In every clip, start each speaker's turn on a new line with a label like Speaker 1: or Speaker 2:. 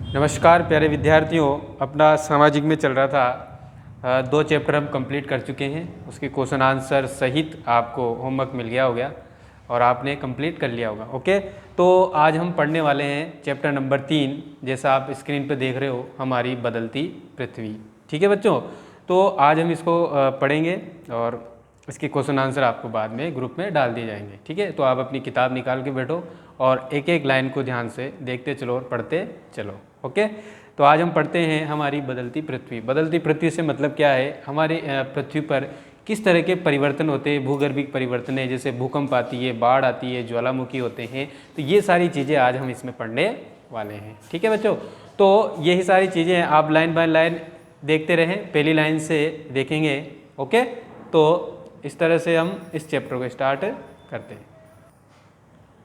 Speaker 1: नमस्कार प्यारे विद्यार्थियों, अपना सामाजिक में चल रहा था। 2 चैप्टर हम कंप्लीट कर चुके हैं। उसके क्वेश्चन आंसर सहित आपको होमवर्क मिल गया होगा और आपने कंप्लीट कर लिया होगा। ओके, तो आज हम पढ़ने वाले हैं चैप्टर नंबर 3, जैसा आप स्क्रीन पर देख रहे हो, हमारी बदलती पृथ्वी। ठीक है बच्चों, तो आज हम इसको पढ़ेंगे और इसके क्वेश्चन आंसर आपको बाद में ग्रुप में डाल दिए जाएंगे। ठीक है, तो आप अपनी किताब निकाल के बैठो और एक एक लाइन को ध्यान से देखते चलो और पढ़ते चलो। ओके, तो आज हम पढ़ते हैं हमारी बदलती पृथ्वी। बदलती पृथ्वी से मतलब क्या है, हमारे पृथ्वी पर किस तरह के परिवर्तन होते हैं, भूगर्भिक परिवर्तन है, जैसे भूकंप आती है, बाढ़ आती है, ज्वालामुखी होते हैं। तो ये सारी चीज़ें आज हम इसमें पढ़ने वाले हैं। ठीक है बच्चों, तो यही सारी चीज़ें आप लाइन बाय लाइन देखते रहें, पहली लाइन से देखेंगे। ओके, तो इस तरह से हम इस चैप्टर को स्टार्ट करते हैं।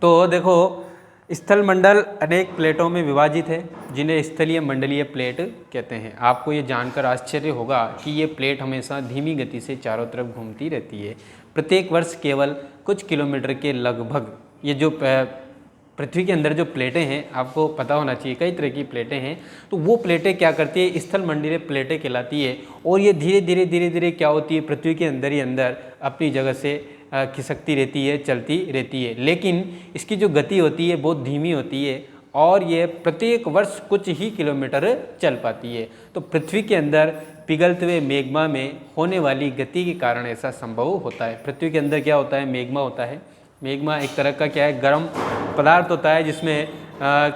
Speaker 1: तो देखो, स्थल मंडल अनेक प्लेटों में विभाजित है, जिन्हें स्थलीय मंडलीय प्लेट कहते हैं। आपको ये जानकर आश्चर्य होगा कि ये प्लेट हमेशा धीमी गति से चारों तरफ घूमती रहती है। प्रत्येक वर्ष केवल कुछ किलोमीटर के लगभग ये जो पृथ्वी के अंदर जो प्लेटें हैं, आपको पता होना चाहिए कई तरह की प्लेटें हैं। तो वो प्लेटें क्या करती है, स्थल मंडलीय प्लेटें कहलाती है। और ये धीरे धीरे क्या होती है, पृथ्वी के अंदर ही अंदर अपनी जगह से खिसकती रहती है, चलती रहती है। लेकिन इसकी जो गति होती है बहुत धीमी होती है और ये प्रत्येक वर्ष कुछ ही किलोमीटर चल पाती है। तो पृथ्वी के अंदर पिघलते हुए मैग्मा में होने वाली गति के कारण ऐसा संभव होता है। पृथ्वी के अंदर क्या होता है, मैग्मा होता है। मैग्मा एक तरह का क्या है, गर्म पदार्थ होता है, जिसमें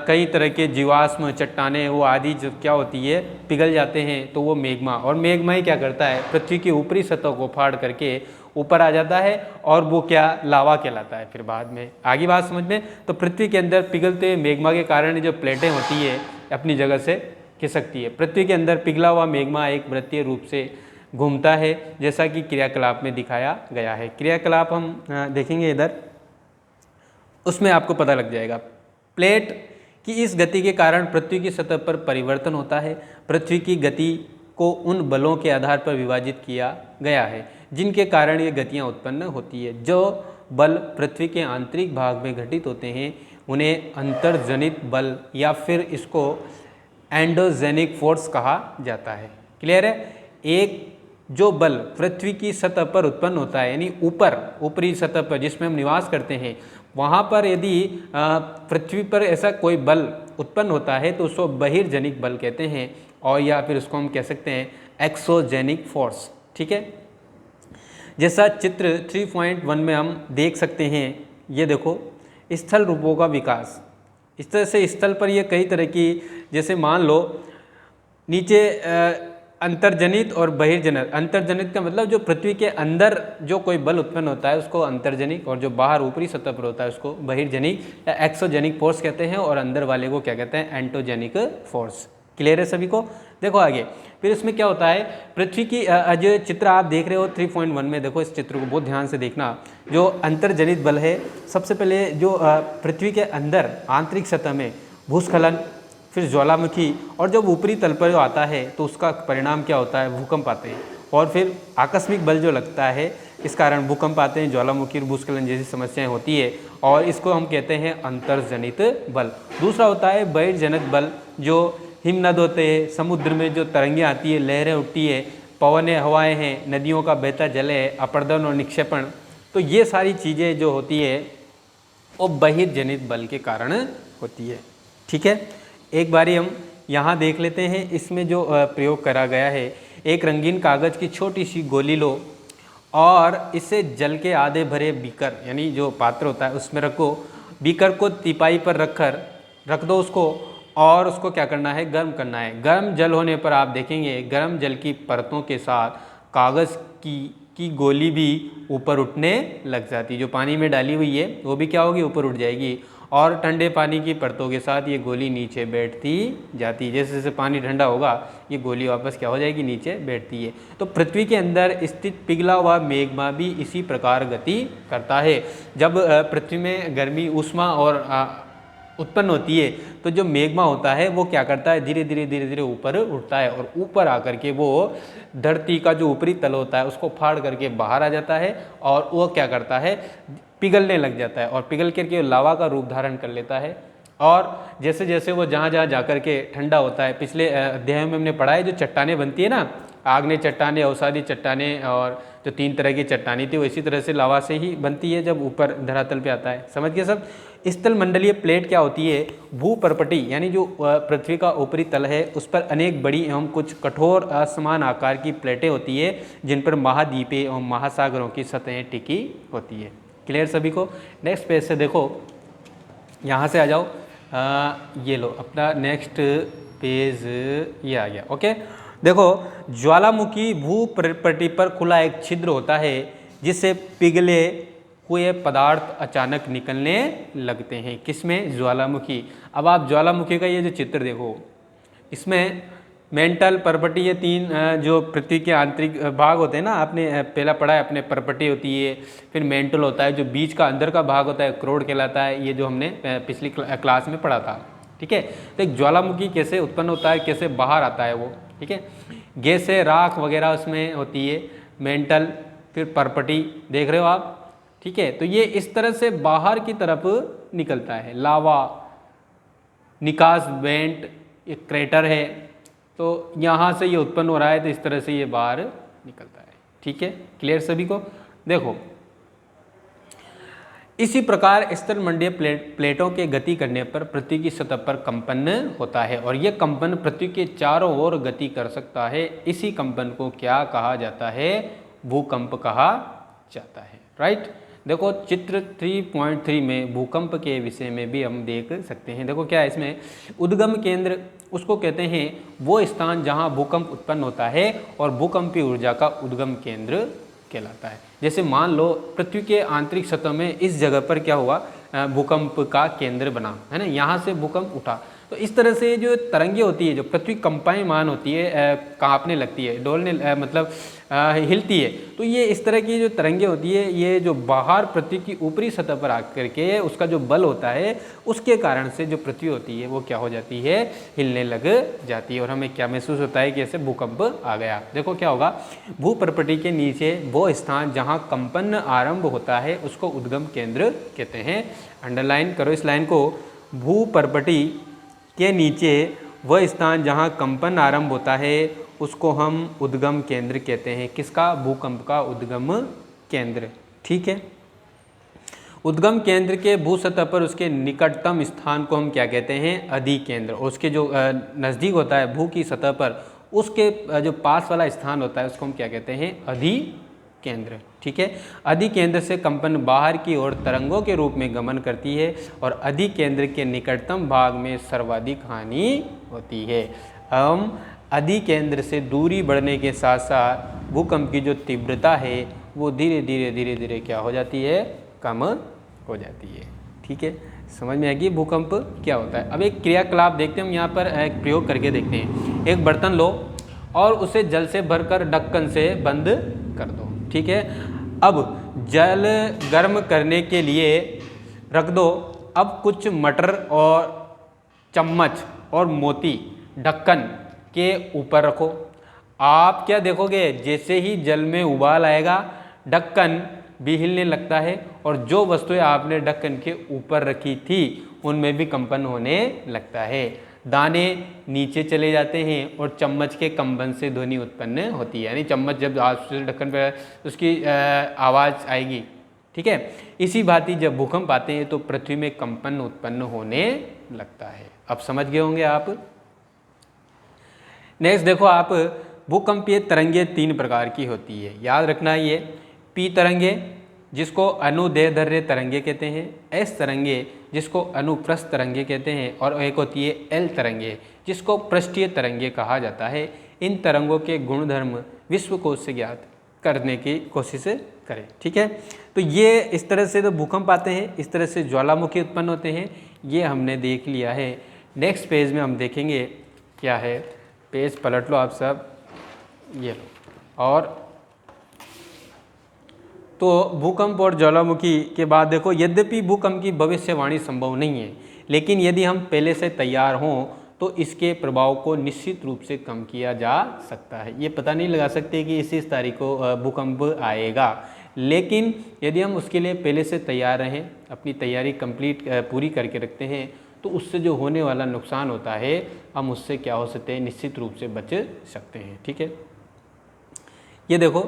Speaker 1: कई तरह के जीवाश्म, चट्टानें, वो आदि जो क्या होती है पिघल जाते हैं। तो वो मैग्मा, और मैग्मा ही क्या करता है, पृथ्वी की ऊपरी सतह को फाड़ करके ऊपर आ जाता है और वो क्या, लावा कहलाता है। फिर बाद में आगे बात समझ में। तो पृथ्वी के अंदर पिघलते हुए मैग्मा के कारण जो प्लेटें होती है अपनी जगह से खिसकती है। पृथ्वी के अंदर पिघला हुआ मैग्मा एक वृत्तीय रूप से घूमता है, जैसा कि क्रियाकलाप में दिखाया गया है। क्रियाकलाप हम देखेंगे इधर, उसमें आपको पता लग जाएगा। प्लेट की इस गति के कारण पृथ्वी की सतह पर परिवर्तन होता है। पृथ्वी की गति को उन बलों के आधार पर विभाजित किया गया है जिनके कारण ये गतियाँ उत्पन्न होती है। जो बल पृथ्वी के आंतरिक भाग में घटित होते हैं उन्हें अंतर्जनित बल या फिर इसको एंडोजेनिक फोर्स कहा जाता है। क्लियर है। एक जो बल पृथ्वी की सतह पर उत्पन्न होता है, यानी ऊपरी सतह पर जिसमें हम निवास करते हैं, वहाँ पर यदि पृथ्वी पर ऐसा कोई बल उत्पन्न होता है तो उसको बहिर्जनिक बल कहते हैं, और या फिर उसको हम कह सकते हैं एक्सोजेनिक फोर्स। ठीक है, जैसा चित्र 3.1 में हम देख सकते हैं। ये देखो, स्थल रूपों का विकास। इस तरह से स्थल पर ये कई तरह की, जैसे मान लो नीचे अंतर्जनित और बहिर्जनित। अंतर्जनित का मतलब जो पृथ्वी के अंदर जो कोई बल उत्पन्न होता है उसको अंतर्जनिक, और जो बाहर ऊपरी सतह पर होता है उसको बहिर्जनिक या एक्सोजेनिक फोर्स कहते हैं, और अंदर वाले को क्या कहते हैं, एंटोजेनिक फोर्स। क्लियर है सभी को। देखो आगे, फिर इसमें क्या होता है, पृथ्वी की जो चित्र आप देख रहे हो 3.1 में, देखो इस चित्र को बहुत ध्यान से देखना। जो अंतर्जनित बल है, सबसे पहले जो पृथ्वी के अंदर आंतरिक सतह में भूस्खलन, फिर ज्वालामुखी, और जब ऊपरी तल पर जो आता है तो उसका परिणाम क्या होता है, भूकंप आते हैं। और फिर आकस्मिक बल जो लगता है, इस कारण भूकंप आते हैं, ज्वालामुखी और भूस्खलन जैसी समस्याएं होती है, और इसको हम कहते हैं अंतर्जनित बल। दूसरा होता है बहिर्जनित बल। जो हिमनद होते हैं, समुद्र में जो तरंगें आती है, लहरें उठती है, पवनें, हवाएं हैं, नदियों का बहता जल है, अपर्दन और निक्षेपण, तो ये सारी चीज़ें जो होती है वो बहिर्जनित बल के कारण होती है। ठीक है, एक बारी हम यहाँ देख लेते हैं। इसमें जो प्रयोग करा गया है, एक रंगीन कागज़ की छोटी सी गोली लो और इसे जल के आधे भरे बीकर, यानी जो पात्र होता है उसमें रखो। बीकर को तिपाई पर रख दो उसको, और उसको क्या करना है, गर्म करना है। गर्म जल होने पर आप देखेंगे गर्म जल की परतों के साथ कागज़ की गोली भी ऊपर उठने लग जाती है। जो पानी में डाली हुई है वो भी क्या होगी, ऊपर उठ जाएगी, और ठंडे पानी की परतों के साथ ये गोली नीचे बैठती जाती है। जैसे जैसे पानी ठंडा होगा ये गोली वापस क्या हो जाएगी, नीचे बैठती है। तो पृथ्वी के अंदर स्थित पिघला हुआ मैग्मा भी इसी प्रकार गति करता है। जब पृथ्वी में गर्मी, ऊष्मा और उत्पन्न होती है तो जो मैग्मा होता है वो क्या करता है, धीरे धीरे ऊपर उठता है, और ऊपर आकर के वो धरती का जो ऊपरी तल होता है उसको फाड़ करके बाहर आ जाता है, और वो क्या करता है, पिघलने लग जाता है, और पिघल करके लावा का रूप धारण कर लेता है। और जैसे जैसे वो जहाँ जहाँ जा कर के ठंडा होता है, पिछले अध्याय में हमने पढ़ा है जो चट्टानें बनती है ना, आग्नेय चट्टानें, अवसादी चट्टानें और जो 3 तरह की चट्टानें थी वो इसी तरह से लावा से ही बनती है जब ऊपर धरातल पे आता है। समझ गए सब। स्थल मंडलीय प्लेट क्या होती है? भूपर्पटी यानी जो पृथ्वी का ऊपरी तल है उस पर अनेक बड़ी एवं कुछ कठोर असमान आकार की प्लेटें होती है जिन पर महाद्वीपे एवं महासागरों की सतहें टिकी होती है। क्लियर सभी को। नेक्स्ट पेज से देखो, यहाँ से आ जाओ, ये लो अपना नेक्स्ट पेज, ये आ गया। ओके, देखो ज्वालामुखी भूपर्पटी पर खुला एक छिद्र होता है जिससे पिघले हुए पदार्थ अचानक निकलने लगते हैं। किसमें? ज्वालामुखी। अब आप ज्वालामुखी का ये जो चित्र देखो, इसमें मेंटल, पर्पटी, ये 3 जो पृथ्वी के आंतरिक भाग होते हैं ना, आपने पहला पढ़ा है अपने, पर्पटी होती है, फिर मेंटल होता है, जो बीच का अंदर का भाग होता है क्रोड कहलाता है, ये जो हमने पिछली क्लास में पढ़ा था। ठीक है, तो एक ज्वालामुखी कैसे उत्पन्न होता है, कैसे बाहर आता है वो। ठीक है, गैस से राख वगैरह उसमें होती है, मेंटल, फिर पर्पटी, देख रहे हो आप। ठीक है, तो ये इस तरह से बाहर की तरफ निकलता है। लावा, निकास वेंट, एक क्रेटर है, तो यहाँ से ये उत्पन्न हो रहा है, तो इस तरह से ये बाहर निकलता है। ठीक है, क्लियर सभी को। देखो इसी प्रकार स्थलमंडलीय प्लेटों के गति करने पर पृथ्वी की सतह पर कंपन होता है और यह कंपन पृथ्वी के चारों ओर गति कर सकता है। इसी कंपन को क्या कहा जाता है? भूकंप कहा जाता है। राइट। देखो चित्र 3.3 में भूकंप के विषय में भी हम देख सकते हैं। देखो क्या है इसमें, उद्गम केंद्र उसको कहते हैं वो स्थान जहां भूकंप उत्पन्न होता है और भूकंपीय ऊर्जा का उद्गम केंद्र कहलाता है। जैसे मान लो पृथ्वी के आंतरिक सतह में इस जगह पर क्या हुआ, भूकंप का केंद्र बना, है ना, यहाँ से भूकंप उठा। तो इस तरह से जो तरंगे होती है, जो पृथ्वी कंपायमान होती है, कांपने लगती है, डोलने मतलब हिलती है, तो ये इस तरह की जो तरंगे होती है, ये जो बाहर पृथ्वी की ऊपरी सतह पर आकर के उसका जो बल होता है उसके कारण से जो पृथ्वी होती है वो क्या हो जाती है, हिलने लग जाती है और हमें क्या महसूस होता है कि ऐसे भूकंप आ गया। देखो क्या होगा, भूपर्पटी के नीचे वो स्थान जहाँ कंपन आरंभ होता है उसको उद्गम केंद्र कहते हैं। अंडरलाइन करो इस लाइन को, भूपर्पटी के नीचे वह स्थान जहाँ कंपन आरंभ होता है उसको हम उद्गम केंद्र कहते हैं। किसका? भूकंप का उद्गम केंद्र। ठीक है, उद्गम केंद्र के भू सतह पर उसके निकटतम स्थान को हम क्या कहते हैं? अधिकेंद्र। उसके जो नज़दीक होता है भू की सतह पर, उसके जो पास वाला स्थान होता है उसको हम क्या कहते हैं? अधिकेंद्र। ठीक है, अधिकेंद्र से कंपन बाहर की ओर तरंगों के रूप में गमन करती है और अधिकेंद्र के निकटतम भाग में सर्वाधिक हानि होती है। अधिकेंद्र से दूरी बढ़ने के साथ साथ भूकंप की जो तीव्रता है वो धीरे धीरे क्या हो जाती है? कम हो जाती है। ठीक है, समझ में आएगी भूकंप क्या होता है। अब एक क्रियाकलाप देखते हैं हम, यहाँ पर एक प्रयोग करके देखते हैं। एक बर्तन लो और उसे जल से भरकर ढक्कन से बंद कर दो। ठीक है, अब जल गर्म करने के लिए रख दो। अब कुछ मटर और चम्मच और मोती ढक्कन के ऊपर रखो। आप क्या देखोगे, जैसे ही जल में उबाल आएगा ढक्कन भी हिलने लगता है और जो वस्तुएं आपने ढक्कन के ऊपर रखी थी उनमें भी कंपन होने लगता है। दाने नीचे चले जाते हैं और चम्मच के कंपन से ध्वनि उत्पन्न होती है। यानी चम्मच जब ढक्कन पर उसकी आवाज़ आएगी। ठीक है, इसी भांति जब भूकंप आते हैं तो पृथ्वी में कंपन उत्पन्न होने लगता है। अब समझ गए होंगे आप। नेक्स्ट देखो आप, भूकंपीय तरंगे 3 प्रकार की होती है, याद रखना। ये पी तरंगे जिसको अनुदैर्ध्य तरंगे कहते हैं, एस तरंगे जिसको अनुप्रस्थ तरंगे कहते हैं और एक होती है एल तरंगे जिसको पृष्ठीय तरंगे कहा जाता है। इन तरंगों के गुणधर्म विश्वकोश से ज्ञात करने की कोशिश करें। ठीक है, तो ये इस तरह से तो भूकंप आते हैं, इस तरह से ज्वालामुखी उत्पन्न होते हैं, ये हमने देख लिया है। नेक्स्ट पेज में हम देखेंगे क्या है, पेज पलट लो आप सब, ये लो। और तो भूकंप और ज्वालामुखी के बाद देखो, यद्यपि भूकंप की भविष्यवाणी संभव नहीं है, लेकिन यदि हम पहले से तैयार हों तो इसके प्रभाव को निश्चित रूप से कम किया जा सकता है। ये पता नहीं लगा सकते कि इस तारीख को भूकंप आएगा, लेकिन यदि हम उसके लिए पहले से तैयार रहें, अपनी तैयारी पूरी करके रखते हैं, तो उससे जो होने वाला नुकसान होता है हम उससे क्या हो सकते हैं, निश्चित रूप से बच सकते हैं। ठीक है, ये देखो,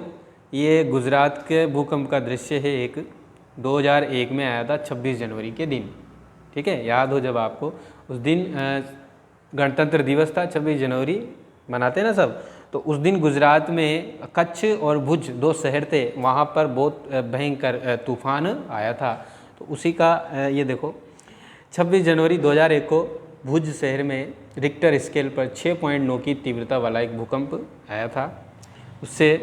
Speaker 1: ये गुजरात के भूकंप का दृश्य है, एक 2001 में आया था 26 जनवरी के दिन। ठीक है, याद हो जब आपको, उस दिन गणतंत्र दिवस था, 26 जनवरी मनाते हैं ना सब, तो उस दिन गुजरात में कच्छ और भुज 2 शहर थे, वहाँ पर बहुत भयंकर तूफान आया था। तो उसी का ये देखो, 26 जनवरी 2001 को भुज शहर में रिक्टर स्केल पर 6.9 की तीव्रता वाला एक भूकंप आया था। उससे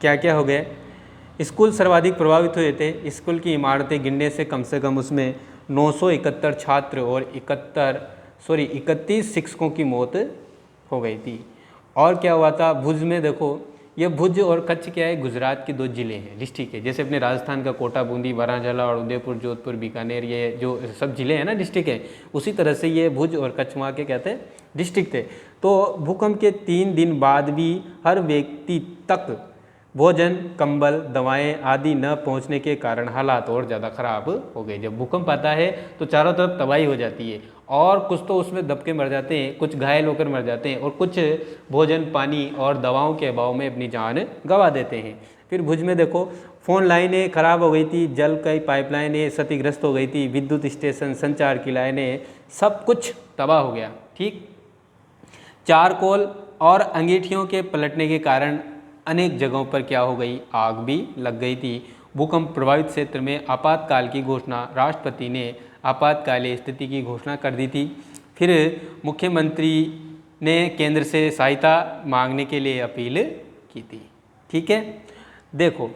Speaker 1: क्या क्या हो गया, स्कूल सर्वाधिक प्रभावित हुए थे। स्कूल की इमारतें गिरने से कम उसमें 971 छात्र और 31 शिक्षकों की मौत हो गई थी। और क्या हुआ था भुज में, देखो ये भुज और कच्छ क्या है, गुजरात के 2 जिले हैं, डिस्ट्रिक्ट है। जैसे अपने राजस्थान का कोटा, बूंदी, बारांचला और उदयपुर, जोधपुर, बीकानेर, ये जो सब जिले हैं ना, डिस्ट्रिक्ट है, उसी तरह से ये भुज और कच्छ वहाँ के कहते हैं डिस्ट्रिक्ट थे। तो भूकंप के 3 दिन बाद भी हर व्यक्ति तक भोजन, कंबल, दवाएं आदि न पहुंचने के कारण हालात और ज़्यादा ख़राब हो गए। जब भूकंप आता है तो चारों तरफ तबाही हो जाती है, और कुछ तो उसमें दबके मर जाते हैं, कुछ घायल होकर मर जाते हैं, और कुछ भोजन, पानी और दवाओं के अभाव में अपनी जान गंवा देते हैं। फिर भुज में देखो, फ़ोन लाइनें ख़राब हो गई थी, जल की पाइपलाइनें क्षतिग्रस्त हो गई थी, विद्युत स्टेशन, संचार की लाइनें, सब कुछ तबाह हो गया। ठीक, चारकोल और अंगीठियों के पलटने के कारण अनेक जगहों पर क्या हो गई, आग भी लग गई थी। भूकंप प्रभावित क्षेत्र में आपातकाल की घोषणा, राष्ट्रपति ने आपातकालीन स्थिति की घोषणा कर दी थी। फिर मुख्यमंत्री ने केंद्र से सहायता मांगने के लिए अपील की थी। ठीक है, देखो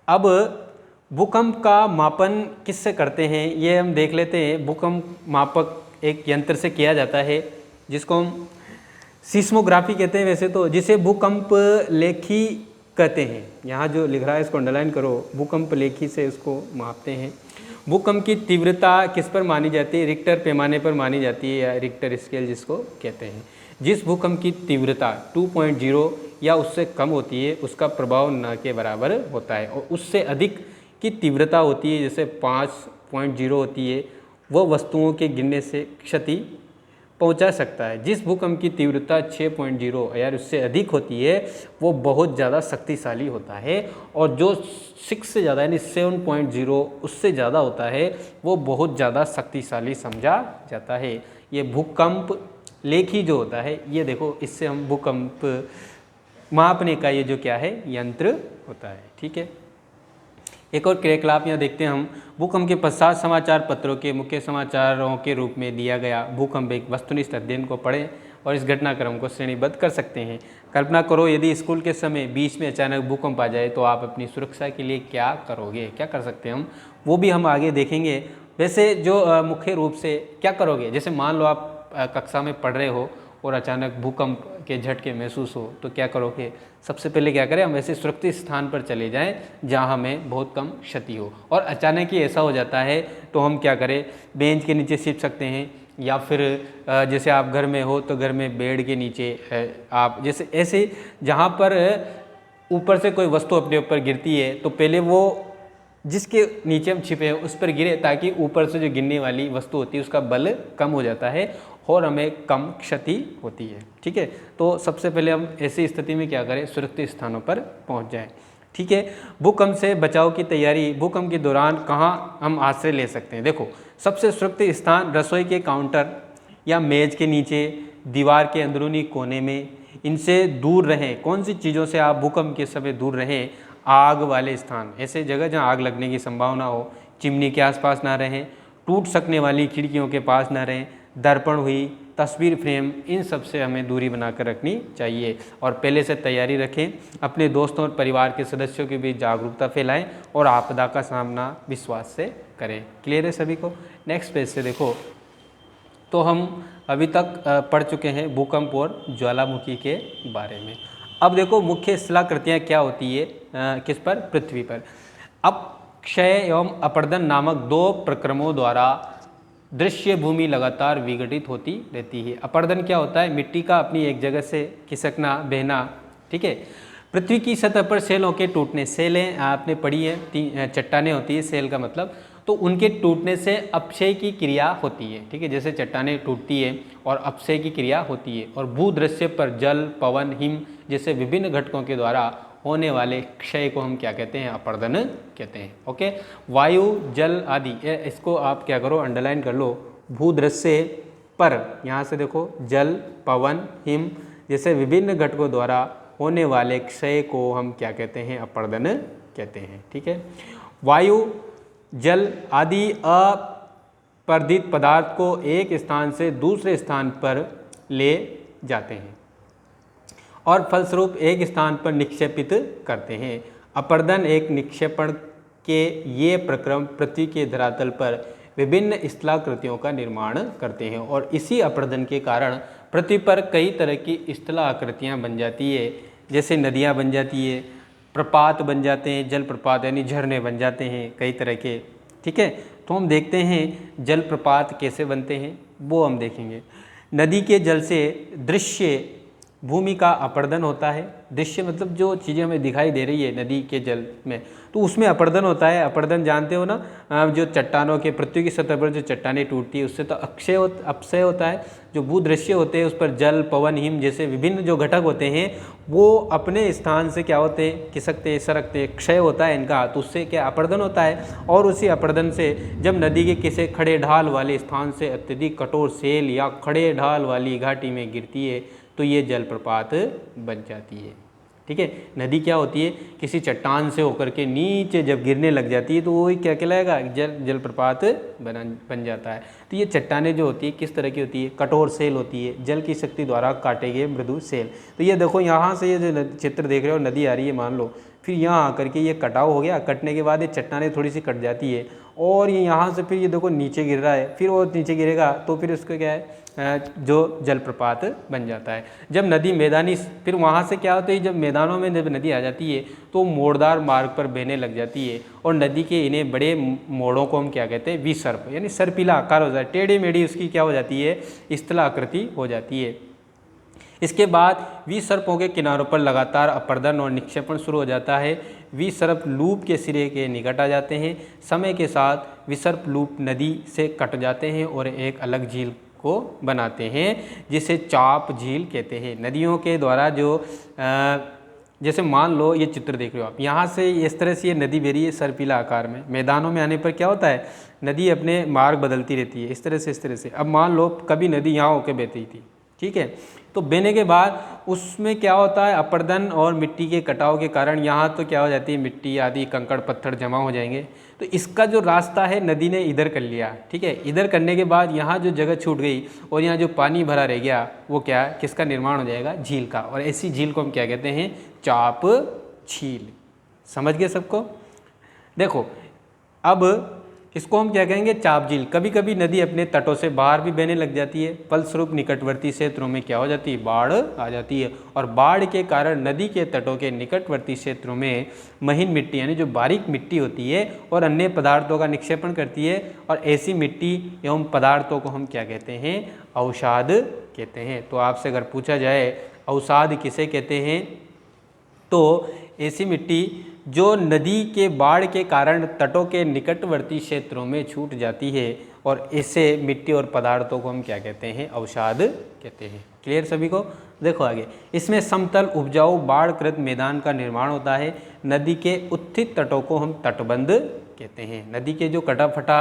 Speaker 1: अब भूकंप का मापन किससे करते हैं ये हम देख लेते हैं। भूकंप मापक एक यंत्र से किया जाता है जिसको हम सीस्मोग्राफी कहते हैं वैसे तो, जिसे भूकंप लेखी कहते हैं। यहाँ जो लिख रहा है इसको अंडरलाइन करो, भूकंप लेखी से इसको मापते हैं। भूकंप की तीव्रता किस पर मानी जाती है, रिक्टर पैमाने पर मानी जाती है, या रिक्टर स्केल जिसको कहते हैं। जिस भूकंप की तीव्रता 2.0 या उससे कम होती है उसका प्रभाव न के बराबर होता है, और उससे अधिक की तीव्रता होती है, जैसे 5.0 होती है, वो वस्तुओं के गिरने से क्षति पहुंचा सकता है। जिस भूकंप की तीव्रता 6.0 या उससे अधिक होती है वो बहुत ज़्यादा शक्तिशाली होता है, और जो 6 से ज़्यादा यानी 7.0 उससे ज़्यादा होता है वो बहुत ज़्यादा शक्तिशाली समझा जाता है। ये भूकंप लेखी जो होता है, ये देखो इससे हम भूकंप मापने का ये जो क्या है यंत्र होता है। ठीक है, एक और क्रियाकलाप यहाँ देखते हैं हम। भूकंप के पश्चात समाचार पत्रों के मुख्य समाचारों के रूप में दिया गया भूकंप एक वस्तुनिष्ठ अध्ययन को पढ़ें और इस घटनाक्रम को श्रेणीबद्ध कर सकते हैं। कल्पना करो यदि स्कूल के समय बीच में अचानक भूकंप आ जाए तो आप अपनी सुरक्षा के लिए क्या करोगे, क्या कर सकते हैं हम, वो भी हम आगे देखेंगे। वैसे जो मुख्य रूप से क्या करोगे, जैसे मान लो आप कक्षा में पढ़ रहे हो और अचानक भूकंप के झटके महसूस हो तो क्या करोगे। सबसे पहले क्या करें, हम ऐसे सुरक्षित स्थान पर चले जाएं जहां हमें बहुत कम क्षति हो। और अचानक ही ऐसा हो जाता है तो हम क्या करें, बेंच के नीचे छिप सकते हैं, या फिर जैसे आप घर में हो तो घर में बेड के नीचे आप जैसे ऐसे जहां पर ऊपर से कोई वस्तु अपने ऊपर गिरती है तो पहले वो जिसके नीचे हम छिपे हैं उस पर गिरे, ताकि ऊपर से जो गिरने वाली वस्तु होती है उसका बल कम हो जाता है और हमें कम क्षति होती है। ठीक है, तो सबसे पहले हम ऐसी स्थिति में क्या करें, सुरक्षित स्थानों पर पहुंच जाएं। ठीक है, भूकंप से बचाव की तैयारी। भूकंप के दौरान कहाँ हम आश्रय ले सकते हैं। देखो सबसे सुरक्षित स्थान रसोई के काउंटर या मेज के नीचे, दीवार के अंदरूनी कोने में, इनसे दूर रहें। कौन सी चीज़ों से आप भूकंप के समय दूर रहें, आग वाले स्थान, ऐसे जगह जहाँ आग लगने की संभावना हो, चिमनी के आसपास ना रहें, टूट सकने वाली खिड़कियों के पास ना रहें, दर्पण हुई, तस्वीर फ्रेम, इन सब से हमें दूरी बनाकर रखनी चाहिए। और पहले से तैयारी रखें, अपने दोस्तों और परिवार के सदस्यों के बीच जागरूकता फैलाएं और आपदा का सामना विश्वास से करें। क्लियर है सभी को। नेक्स्ट पेज से देखो, तो हम अभी तक पढ़ चुके हैं भूकंप और ज्वालामुखी के बारे में। अब देखो मुख्य शिलाकृतियाँ क्या होती है किस पर, पृथ्वी पर। अब क्षय एवं अपरदन नामक 2 प्रक्रमों द्वारा दृश्य भूमि लगातार विघटित होती रहती है। अपरदन क्या होता है, मिट्टी का अपनी एक जगह से खिसकना, बहना। ठीक है, पृथ्वी की सतह पर सेलों के टूटने, सेलें आपने पढ़ी है, 3 चट्टानें होती है, सेल का मतलब तो उनके टूटने से अपक्षय की क्रिया होती है। ठीक है, जैसे चट्टानें टूटती है और अपक्षय की क्रिया होती है। और भूदृश्य पर जल, पवन, हिम जैसे विभिन्न घटकों के द्वारा होने वाले क्षय को हम क्या कहते हैं? अपर्दन कहते हैं। ओके, वायु, जल आदि, इसको आप क्या करो, अंडरलाइन कर लो। भूदृश्य पर, यहाँ से देखो, जल, पवन, हिम जैसे विभिन्न घटकों द्वारा होने वाले क्षय को हम क्या कहते हैं? अपर्दन कहते हैं। ठीक है, वायु, जल आदि अपर्दित पदार्थ को एक स्थान से दूसरे स्थान पर ले जाते हैं और फलस्वरूप एक स्थान पर निक्षेपित करते हैं। अपर्दन एक निक्षेपण के ये प्रक्रम पृथ्वी के धरातल पर विभिन्न स्थलाकृतियों का निर्माण करते हैं और इसी अपर्दन के कारण पृथ्वी पर कई तरह की स्थलाकृतियाँ बन जाती है। जैसे नदियाँ बन जाती है, प्रपात बन जाते हैं, जल प्रपात यानी झरने बन जाते हैं कई तरह के। ठीक है, तो हम देखते हैं जल प्रपात कैसे बनते हैं, वो हम देखेंगे। नदी के जल से दृश्य भूमि का अपर्दन होता है। दृश्य मतलब जो चीज़ें हमें दिखाई दे रही है नदी के जल में, तो उसमें अपर्दन होता है। अपर्दन जानते हो ना, जो चट्टानों के पृथ्वी की सतह पर जो चट्टानें टूटती है उससे तो अपक्षय होता है। जो भूदृश्य होते हैं उस पर जल, पवन, हिम जैसे विभिन्न जो घटक होते हैं वो अपने स्थान से क्या होते हैं? खिसकते हैं, सरकते, क्षय होता है इनका, तो उससे क्या? अपर्दन होता है। और उसी अपर्दन से जब नदी के किसी खड़े ढाल वाले स्थान से अत्यधिक कठोर सेल या खड़े ढाल वाली घाटी में गिरती है तो ये जलप्रपात बन जाती है। ठीक है, नदी क्या होती है? किसी चट्टान से होकर के नीचे जब गिरने लग जाती है तो वो क्या कहलाएगा? जलप्रपात बन जाता है। तो ये चट्टानें जो होती है किस तरह की होती है? कठोर सेल होती है, जल की शक्ति द्वारा काटे गए मृदु सेल। तो ये देखो, यहाँ से ये जो चित्र देख रहे हो, नदी आ रही है मान लो, फिर यहाँ आकर के ये कटाव हो गया, कटने के बाद ये चट्टानें थोड़ी सी कट जाती है और ये यहाँ से फिर ये देखो नीचे गिर रहा है, फिर वो नीचे गिरेगा तो फिर उसको क्या है? जो जलप्रपात बन जाता है। जब नदी मैदानी, फिर वहाँ से क्या होता है? जब मैदानों में जब नदी आ जाती है तो मोड़दार मार्ग पर बहने लग जाती है और नदी के इन्हें बड़े मोड़ों को हम क्या कहते हैं? विसर्प, यानी सर्पिला आकार हो जाता है, टेढ़ी मेढ़ी उसकी क्या हो जाती है? स्थलाकृति हो जाती है। इसके बाद विसर्पों के किनारों पर लगातार अपर्दन और निक्षेपण शुरू हो जाता है। विसर्प लूप के सिरे के निकट आ जाते हैं। समय के साथ विसर्प लूप नदी से कट जाते हैं और एक अलग झील को बनाते हैं जिसे चाप झील कहते हैं। नदियों के द्वारा जो जैसे मान लो ये चित्र देख रहे हो आप, यहाँ से इस तरह से ये नदी बह रही है सर्पिला आकार में। मैदानों में आने पर क्या होता है? नदी अपने मार्ग बदलती रहती है इस तरह से, इस तरह से। अब मान लो कभी नदी यहाँ होकर बहती थी, ठीक है, तो बहने के बाद उसमें क्या होता है? अपर्दन और मिट्टी के कटाव के कारण यहाँ तो क्या हो जाती है? मिट्टी आदि कंकड़ पत्थर जमा हो जाएंगे। तो इसका जो रास्ता है नदी ने इधर कर लिया, ठीक है। इधर करने के बाद यहाँ जो जगह छूट गई और यहाँ जो पानी भरा रह गया वो क्या है? किसका निर्माण हो जाएगा? झील का। और ऐसी झील को हम क्या कहते हैं? चाप झील। समझ गए सबको? देखो अब इसको हम क्या कहेंगे? चाप झील। कभी कभी नदी अपने तटों से बाहर भी बहने लग जाती है, फलस्वरूप निकटवर्ती क्षेत्रों में क्या हो जाती है? बाढ़ आ जाती है। और बाढ़ के कारण नदी के तटों के निकटवर्ती क्षेत्रों में महीन मिट्टी यानी जो बारीक मिट्टी होती है और अन्य पदार्थों का निक्षेपण करती है। और ऐसी मिट्टी एवं पदार्थों को हम क्या कहते हैं? अवसाद कहते हैं। तो आपसे अगर पूछा जाए अवसाद किसे कहते हैं, तो ऐसी मिट्टी जो नदी के बाढ़ के कारण तटों के निकटवर्ती क्षेत्रों में छूट जाती है, और ऐसे मिट्टी और पदार्थों को हम क्या कहते हैं? अवसाद कहते हैं। क्लियर सभी को? देखो आगे, इसमें समतल उपजाऊ बाढ़कृत मैदान का निर्माण होता है। नदी के उत्थित तटों को हम तटबंध कहते हैं। नदी के जो कटा फटा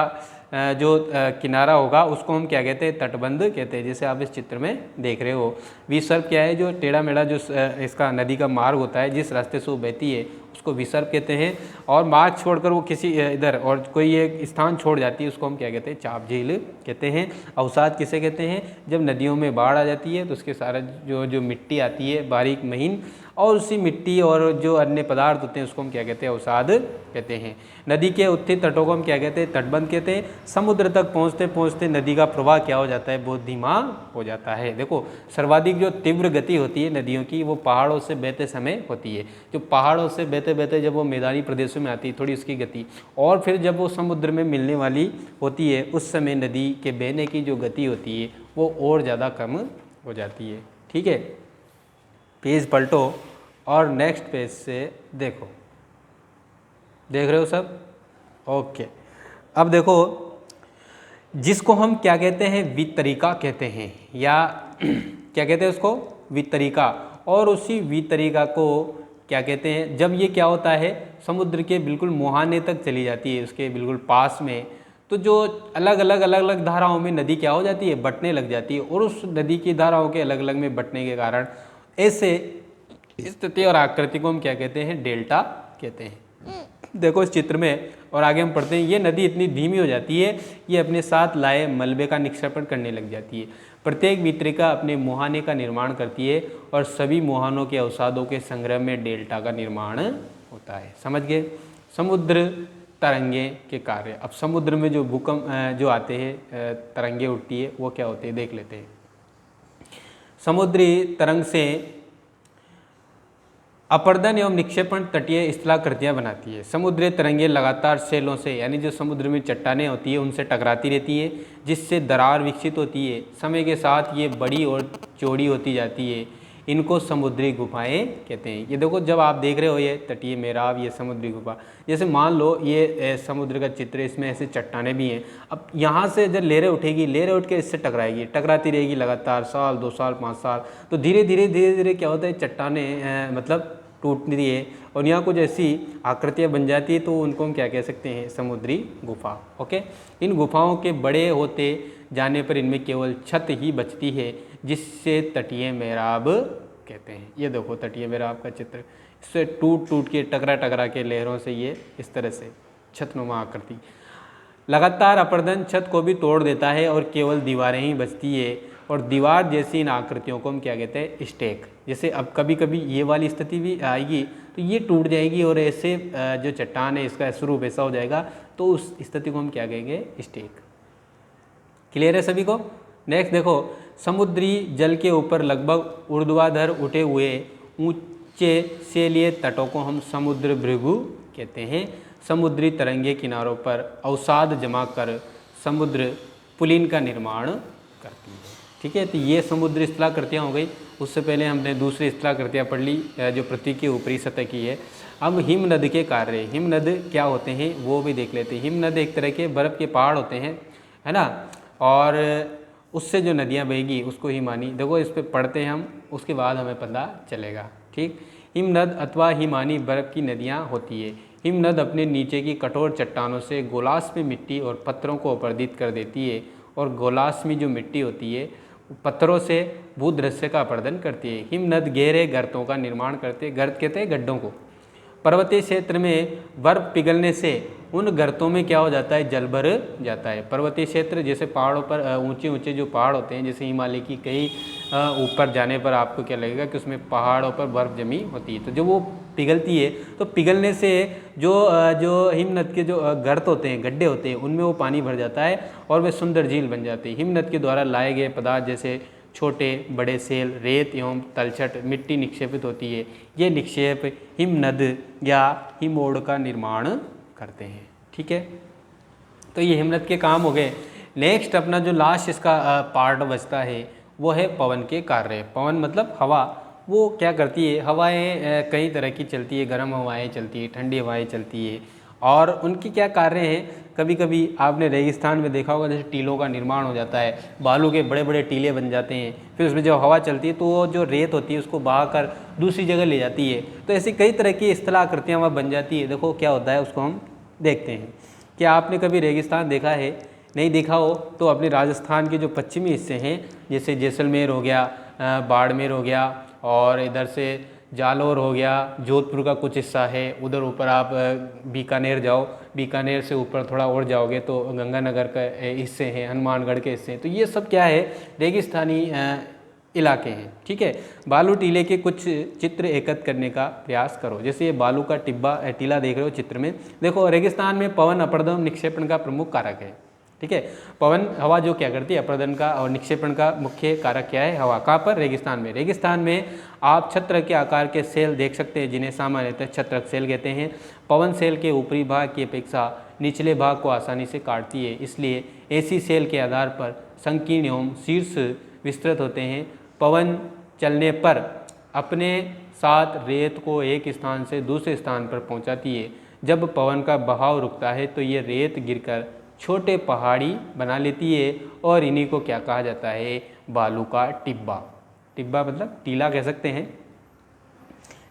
Speaker 1: जो किनारा होगा उसको हम क्या कहते हैं? तटबंध कहते हैं। जैसे आप इस चित्र में देख रहे हो, विसर्प क्या है? जो टेढ़ा मेढ़ा जो इसका नदी का मार्ग होता है, जिस रास्ते से वो बहती है उसको विसर्प कहते हैं। और मार्ग छोड़कर वो किसी इधर और कोई एक स्थान छोड़ जाती है उसको हम क्या कहते हैं? चाप झील कहते हैं। अवसाद किसे कहते हैं? जब नदियों में बाढ़ आ जाती है तो उसके सारा जो मिट्टी आती है बारीक महीन, और उसी मिट्टी और जो अन्य पदार्थ होते हैं उसको हम क्या कहते हैं? अवसाद कहते हैं। नदी के उत्थित तटों को हम क्या कहते हैं? तटबंध कहते हैं। समुद्र तक पहुँचते पहुँचते नदी का प्रवाह क्या हो जाता है? बहुत धीमा हो जाता है। देखो सर्वाधिक जो तीव्र गति होती है नदियों की वो पहाड़ों से बहते समय होती है। जो पहाड़ों से बहते बहते जब वो मैदानी प्रदेशों में आती है थोड़ी उसकी गति, और फिर जब वो समुद्र में मिलने वाली होती है उस समय नदी के बहने की जो गति होती है वो और ज़्यादा कम हो जाती है। ठीक है, पेज पलटो और नेक्स्ट पेज से देखो। देख रहे हो सब? ओके। अब देखो, जिसको हम क्या कहते हैं, वितरिका कहते हैं, या क्या कहते हैं उसको, वितरिका। और उसी वितरिका को क्या कहते हैं, जब ये क्या होता है, समुद्र के बिल्कुल मुहाने तक चली जाती है, उसके बिल्कुल पास में, तो जो अलग अलग धाराओं में नदी क्या हो जाती है, बटने लग जाती है। और उस नदी की धाराओं के अलग अलग में बटने के कारण ऐसे स्थिति और आकृति को हम क्या कहते हैं, डेल्टा कहते हैं। देखो इस चित्र में, और आगे हम पढ़ते हैं, ये नदी इतनी धीमी हो जाती है, ये अपने साथ लाए मलबे का निक्षेपण करने लग जाती है। प्रत्येक वितरिका अपने मुहाने का निर्माण करती है और सभी मुहानों के अवसादों के संग्रह में डेल्टा का निर्माण होता है। समझ गए? समुद्र तरंगे के कार्य। अब समुद्र में जो भूकंप जो आते हैं, तरंगे उठती है, वो क्या होते हैं देख लेते हैं। समुद्री तरंग से अपर्दन एवं निक्षेपण तटीय स्थलाकृतियाँ बनाती है। समुद्री तरंगे लगातार सेलों से, यानी जो समुद्र में चट्टानें होती है उनसे टकराती रहती है, जिससे दरार विकसित होती है। समय के साथ ये बड़ी और चौड़ी होती जाती है। इनको समुद्री गुफाएं कहते हैं। ये देखो, जब आप देख रहे हो ये तटीय मेराब, ये समुद्री गुफा, जैसे मान लो ये समुद्र का चित्र, इसमें ऐसे चट्टानें भी हैं। अब यहाँ से जब लहरें उठेगी, लहरें उठ के इससे टकराएगी, टकराती रहेगी लगातार, साल 2 साल 5 साल, तो धीरे धीरे क्या होता है, चट्टानें मतलब टूटती है और यहाँ कुछ ऐसी आकृतियाँ बन जाती है, तो उनको हम क्या कह सकते हैं, समुद्री गुफा। ओके, इन गुफाओं के बड़े होते जाने पर इनमें केवल छत ही बचती है, जिससे तटीय मेहराब कहते हैं। ये देखो तटीय मेहराब का चित्र, इससे टूट के टकरा के लहरों से ये इस तरह से छतनुमा आकृति। लगातार अपर्दन छत को भी तोड़ देता है और केवल दीवारें ही बचती है, और दीवार जैसी इन आकृतियों को हम क्या कहते हैं, स्टेक। जैसे अब कभी कभी ये वाली स्थिति भी आएगी तो ये टूट जाएगी और ऐसे जो चट्टान है इसका स्वरूप ऐसा हो जाएगा, तो उस स्थिति को हम क्या कहेंगे, स्टेक। क्लियर है सभी को? नेक्स्ट देखो, समुद्री जल के ऊपर लगभग ऊर्ध्वाधर उठे हुए ऊंचे सेलीय तटों को हम समुद्र भृगु कहते हैं। समुद्री तरंगे किनारों पर अवसाद जमा कर समुद्र पुलिन का निर्माण करती है। ठीक है, तो ये समुद्री स्थलाकृतियाँ हो गई। उससे पहले हमने दूसरी स्थलाकृतियाँ पढ़ ली जो पृथ्वी की ऊपरी सतह की है। अब हिमनद के कार्य, हिमनद क्या होते हैं वो भी देख लेते हैं। हिमनद एक तरह के बर्फ़ के पहाड़ होते हैं, है ना, और उससे जो नदियाँ बहेगी उसको हिमानी। देखो इस पर पढ़ते हैं हम, उसके बाद हमें पता चलेगा। ठीक, हिमनद अथवा हिमानी बर्फ़ की नदियाँ होती है। हिमनद अपने नीचे की कठोर चट्टानों से गोलाश्मी मिट्टी और पत्थरों को अपरदित कर देती है, और गोलाश्मी जो मिट्टी होती है पत्थरों से भूदृश्य का अपर्दन करती है। हिमनद गहरे गर्तों का निर्माण करते हैं, गर्त कहते हैं गड्ढों को। पर्वतीय क्षेत्र में बर्फ पिघलने से उन गर्तों में क्या हो जाता है, जल भर जाता है। पर्वतीय क्षेत्र जैसे पहाड़ों पर ऊंचे ऊंचे जो पहाड़ होते हैं, जैसे हिमालय की कई ऊपर जाने पर आपको क्या लगेगा कि उसमें पहाड़ों पर बर्फ़ जमी होती है। तो जब वो पिघलती है तो पिघलने से जो हिमनद के जो गर्त होते हैं, गड्ढे होते हैं, उनमें वो पानी भर जाता है और वे सुंदर झील बन जाती है। हिमनद के द्वारा लाए गए पदार्थ जैसे छोटे बड़े सेल, रेत एवं तलछट मिट्टी निक्षेपित होती है। ये निक्षेप हिमनद या हिमोड़ का निर्माण करते हैं। ठीक है, तो ये हिमनद के काम हो गए। नेक्स्ट अपना जो लास्ट इसका पार्ट बचता है वो है पवन के कार्य। पवन मतलब हवा। वो क्या करती है, हवाएं कई तरह की चलती है, गर्म हवाएं चलती है, ठंडी हवाएं चलती है, और उनकी क्या कार्य हैं। कभी कभी आपने रेगिस्तान में देखा होगा, जैसे टीलों का निर्माण हो जाता है, बालू के बड़े बड़े टीले बन जाते हैं, फिर उसमें जब हवा चलती है तो वो जो रेत होती है उसको बहाकर दूसरी जगह ले जाती है। तो ऐसी कई तरह की स्थलाकृतियाँ वहाँ बन जाती है। देखो क्या होता है उसको हम देखते हैं। क्या आपने कभी रेगिस्तान देखा है? नहीं देखा हो तो अपने राजस्थान के जो पश्चिमी हिस्से हैं, जैसे जैसलमेर हो गया, बाड़मेर हो गया, और इधर से जालौर हो गया, जोधपुर का कुछ हिस्सा है, उधर ऊपर आप बीकानेर जाओ, बीकानेर से ऊपर थोड़ा और जाओगे तो गंगानगर का हिस्से हैं, हनुमानगढ़ के हिस्से हैं। तो ये सब क्या है, रेगिस्तानी इलाके हैं। ठीक है, बालू टीले के कुछ चित्र एकत्र करने का प्रयास करो। जैसे ये बालू का टीला देख रहे हो चित्र में। देखो रेगिस्तान में पवन अपर्दन निक्षेपण का प्रमुख कारक है। ठीक है, पवन हवा जो क्या करती है, अपर्दन का और निक्षेपण का मुख्य कारक क्या है, हवा। कहाँ पर? रेगिस्तान में। रेगिस्तान में आप छत्र के आकार के सेल देख सकते हैं, जिन्हें सामान्यतः छत्रक सेल कहते हैं। पवन सेल के ऊपरी भाग की अपेक्षा निचले भाग को आसानी से काटती है, इसलिए ऐसी सेल के आधार पर संकीर्ण एवं शीर्ष विस्तृत होते हैं। पवन चलने पर अपने साथ रेत को एक स्थान से दूसरे स्थान पर पहुंचाती है। जब पवन का बहाव रुकता है तो ये रेत गिरकर छोटे पहाड़ी बना लेती है और इन्हीं को क्या कहा जाता है, बालू का टिब्बा। टिब्बा मतलब टीला कह सकते हैं।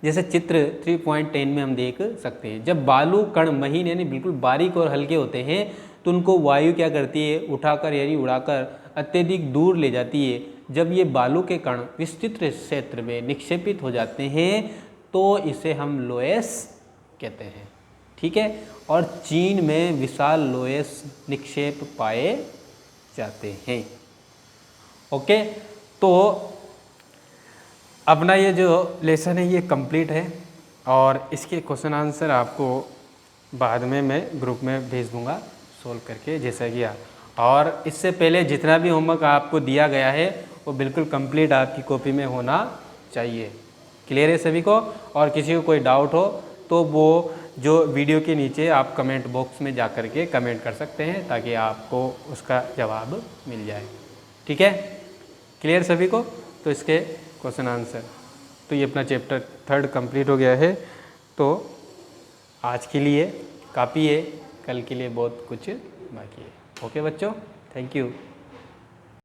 Speaker 1: जैसे चित्र 3.10 में हम देख सकते हैं, जब बालू कण महीन यानी बिल्कुल बारीक और हल्के होते हैं तो उनको वायु क्या करती है, उठाकर यानी उड़ाकर अत्यधिक दूर ले जाती है। जब ये बालू के कण विस्तृत क्षेत्र में निक्षेपित हो जाते हैं तो इसे हम लोएस कहते हैं। ठीक है, और चीन में विशाल लोएस निक्षेप पाए जाते हैं। ओके, तो अपना ये जो लेसन है ये कंप्लीट है और इसके क्वेश्चन आंसर आपको बाद में मैं ग्रुप में भेज दूंगा सोल्व करके, जैसा कि और इससे पहले जितना भी होमवर्क आपको दिया गया है वो बिल्कुल कंप्लीट आपकी कॉपी में होना चाहिए। क्लियर है सभी को? और किसी को कोई डाउट हो तो वो जो वीडियो के नीचे आप कमेंट बॉक्स में जा कर के कमेंट कर सकते हैं ताकि आपको उसका जवाब मिल जाए। ठीक है, क्लियर सभी को? तो इसके क्वेश्चन आंसर, तो ये अपना चैप्टर 3 कंप्लीट हो गया है। तो आज के लिए काफ़ी है, कल के लिए बहुत कुछ बाकी है। ओके बच्चों, थैंक यू।